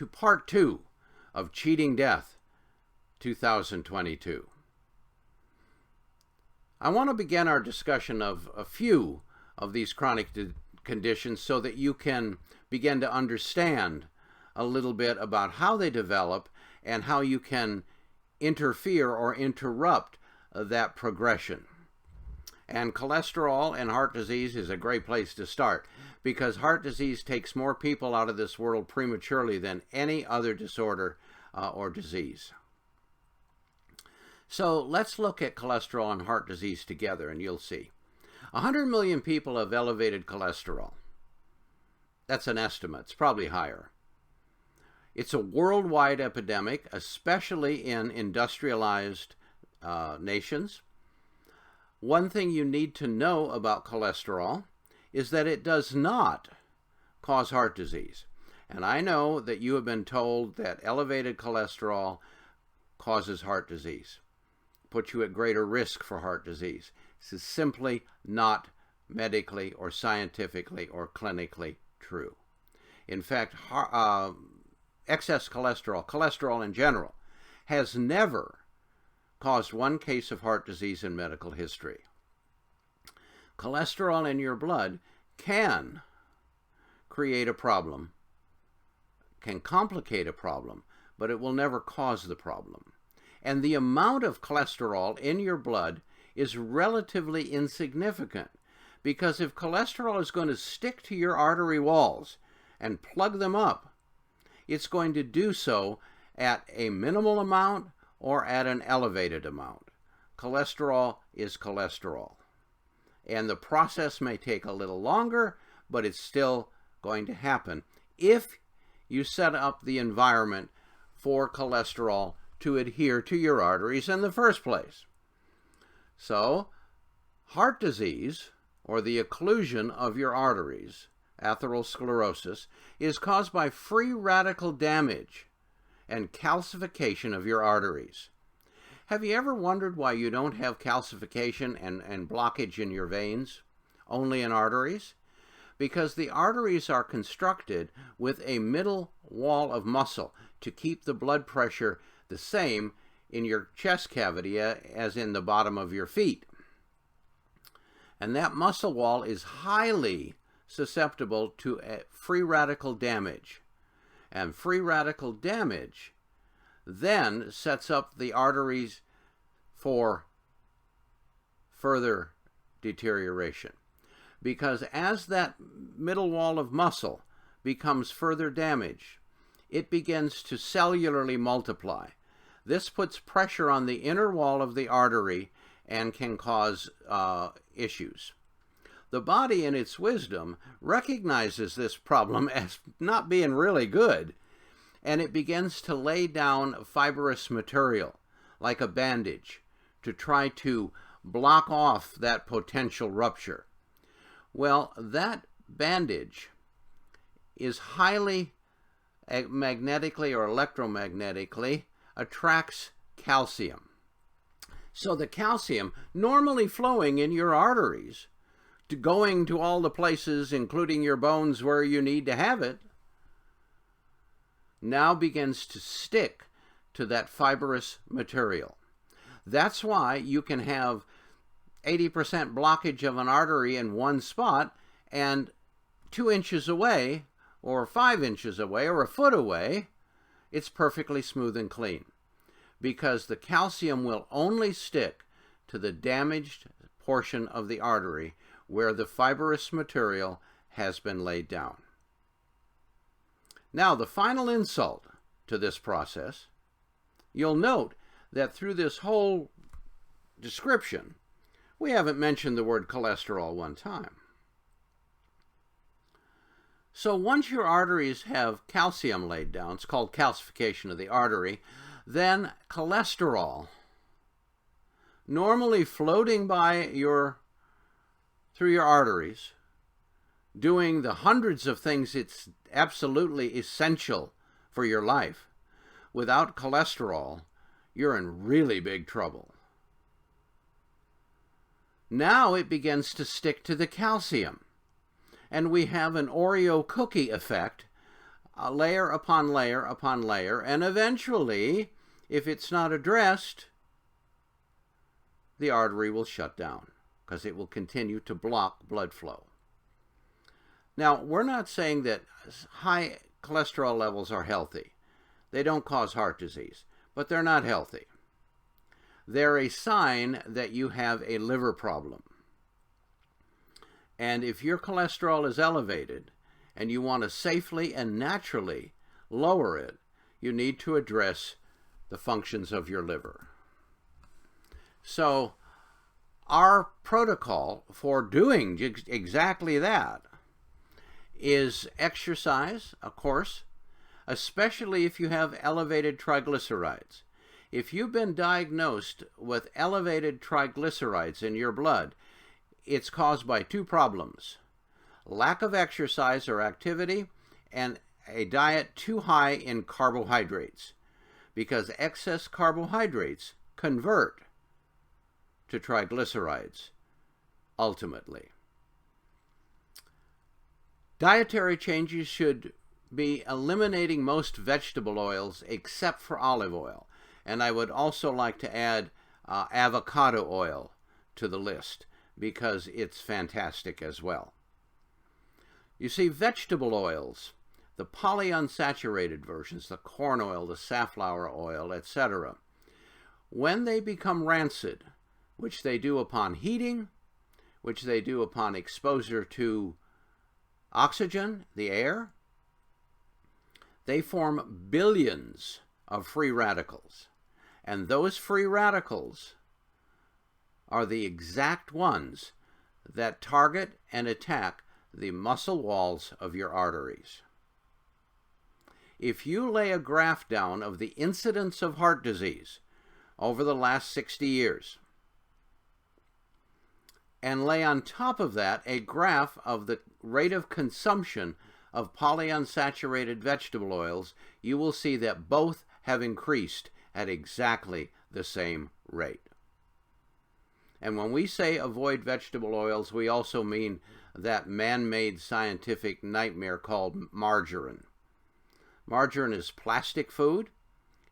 to part 2 of Cheating Death 2022. I want to begin our discussion of a few of these chronic conditions so that you can begin to understand a little bit about how they develop and how you can interfere or interrupt that progression. And cholesterol and heart disease is a great place to start, because heart disease takes more people out of this world prematurely than any other disorder or disease. So let's look at cholesterol and heart disease together, and you'll see. 100 million people have elevated cholesterol. That's an estimate. It's probably higher. It's a worldwide epidemic, especially in industrialized nations. One thing you need to know about cholesterol is that it does not cause heart disease. And I know that you have been told that elevated cholesterol causes heart disease, puts you at greater risk for heart disease. This is simply not medically or scientifically or clinically true. In fact, excess cholesterol in general, has never caused one case of heart disease in medical history. Cholesterol in your blood can create a problem, can complicate a problem, but it will never cause the problem. And the amount of cholesterol in your blood is relatively insignificant, because if cholesterol is going to stick to your artery walls and plug them up, it's going to do so at a minimal amount or at an elevated amount. Cholesterol is cholesterol. And the process may take a little longer, but it's still going to happen if you set up the environment for cholesterol to adhere to your arteries in the first place. So, heart disease, or the occlusion of your arteries, atherosclerosis, is caused by free radical damage and calcification of your arteries. Have you ever wondered why you don't have calcification and blockage in your veins, only in arteries? Because the arteries are constructed with a middle wall of muscle to keep the blood pressure the same in your chest cavity as in the bottom of your feet. And that muscle wall is highly susceptible to free radical damage. And free radical damage then sets up the arteries for further deterioration. Because as that middle wall of muscle becomes further damaged, it begins to cellularly multiply. This puts pressure on the inner wall of the artery and can cause issues. The body, in its wisdom, recognizes this problem as not being really good, and it begins to lay down fibrous material, like a bandage, to try to block off that potential rupture. Well, that bandage is highly magnetically or electromagnetically attracts calcium. So the calcium normally flowing in your arteries, going to all the places, including your bones where you need to have it, now begins to stick to that fibrous material. That's why you can have 80% blockage of an artery in one spot, and 2 inches away, or 5 inches away, or a foot away, it's perfectly smooth and clean. Because the calcium will only stick to the damaged portion of the artery where the fibrous material has been laid down. Now, the final insult to this process, you'll note that through this whole description, we haven't mentioned the word cholesterol one time. So once your arteries have calcium laid down, it's called calcification of the artery, then cholesterol, normally floating by through your arteries, doing the hundreds of things it's absolutely essential for your life. Without cholesterol, you're in really big trouble. Now it begins to stick to the calcium. And we have an Oreo cookie effect layer upon layer upon layer, and eventually, if it's not addressed, the artery will shut down because it will continue to block blood flow. Now, we're not saying that high cholesterol levels are healthy. They don't cause heart disease, but they're not healthy. They're a sign that you have a liver problem. And if your cholesterol is elevated and you want to safely and naturally lower it, you need to address the functions of your liver. So our protocol for doing exactly that is exercise, of course, especially if you have elevated triglycerides. If you've been diagnosed with elevated triglycerides in your blood, it's caused by two problems: lack of exercise or activity and a diet too high in carbohydrates, because excess carbohydrates convert to triglycerides ultimately. Dietary changes should be eliminating most vegetable oils except for olive oil. And I would also like to add avocado oil to the list because it's fantastic as well. You see, vegetable oils, the polyunsaturated versions, the corn oil, the safflower oil, etc., when they become rancid, which they do upon heating, which they do upon exposure to oxygen, the air, they form billions of free radicals. And those free radicals are the exact ones that target and attack the muscle walls of your arteries. If you lay a graph down of the incidence of heart disease over the last 60 years, and lay on top of that a graph of the rate of consumption of polyunsaturated vegetable oils, you will see that both have increased at exactly the same rate. And when we say avoid vegetable oils, we also mean that man-made scientific nightmare called margarine. Margarine is plastic food.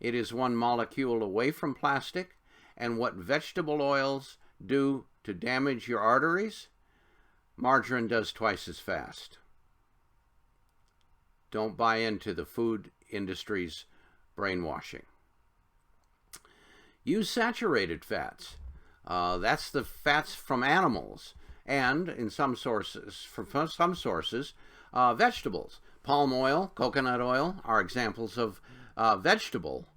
It is one molecule away from plastic, and what vegetable oils do to damage your arteries, margarine does twice as fast. Don't buy into the food industry's brainwashing. Use saturated fats. That's the fats from animals, and in some sources, vegetables. Palm oil, coconut oil are examples of vegetable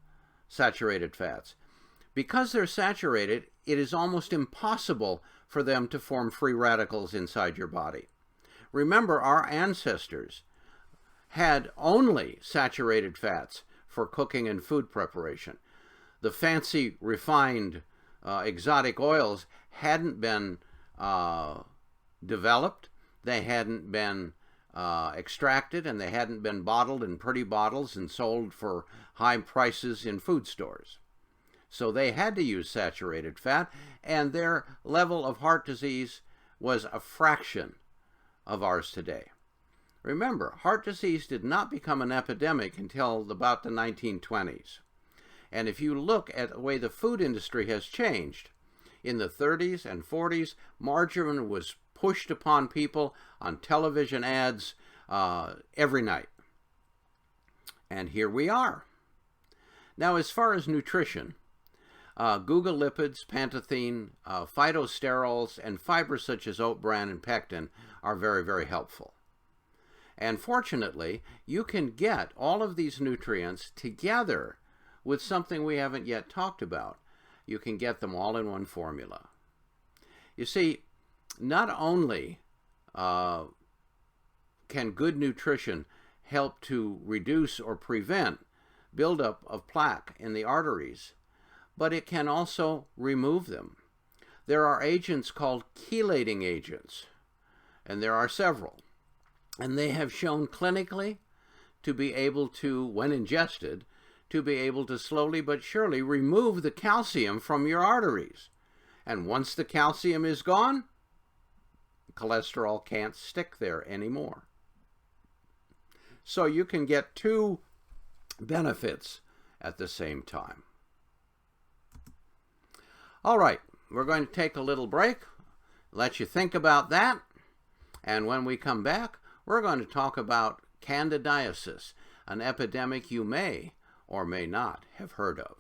saturated fats. Because they're saturated, it is almost impossible for them to form free radicals inside your body. Remember, our ancestors had only saturated fats for cooking and food preparation. The fancy, refined, exotic oils hadn't been developed, they hadn't been extracted, and they hadn't been bottled in pretty bottles and sold for high prices in food stores. So they had to use saturated fat, and their level of heart disease was a fraction of ours today. Remember, heart disease did not become an epidemic until about the 1920s. And if you look at the way the food industry has changed, in the 30s and 40s, margarine was pushed upon people on television ads every night. And here we are. Now, as far as nutrition, Google lipids, pantethine, phytosterols, and fibers such as oat bran and pectin are very, very helpful. And fortunately, you can get all of these nutrients together with something we haven't yet talked about. You can get them all in one formula. You see, not only can good nutrition help to reduce or prevent buildup of plaque in the arteries, but it can also remove them. There are agents called chelating agents, and there are several. And they have shown clinically to be able to, when ingested, to be able to slowly but surely remove the calcium from your arteries. And once the calcium is gone, cholesterol can't stick there anymore. So you can get two benefits at the same time. All right, we're going to take a little break, let you think about that, and when we come back, we're going to talk about candidiasis, an epidemic you may or may not have heard of.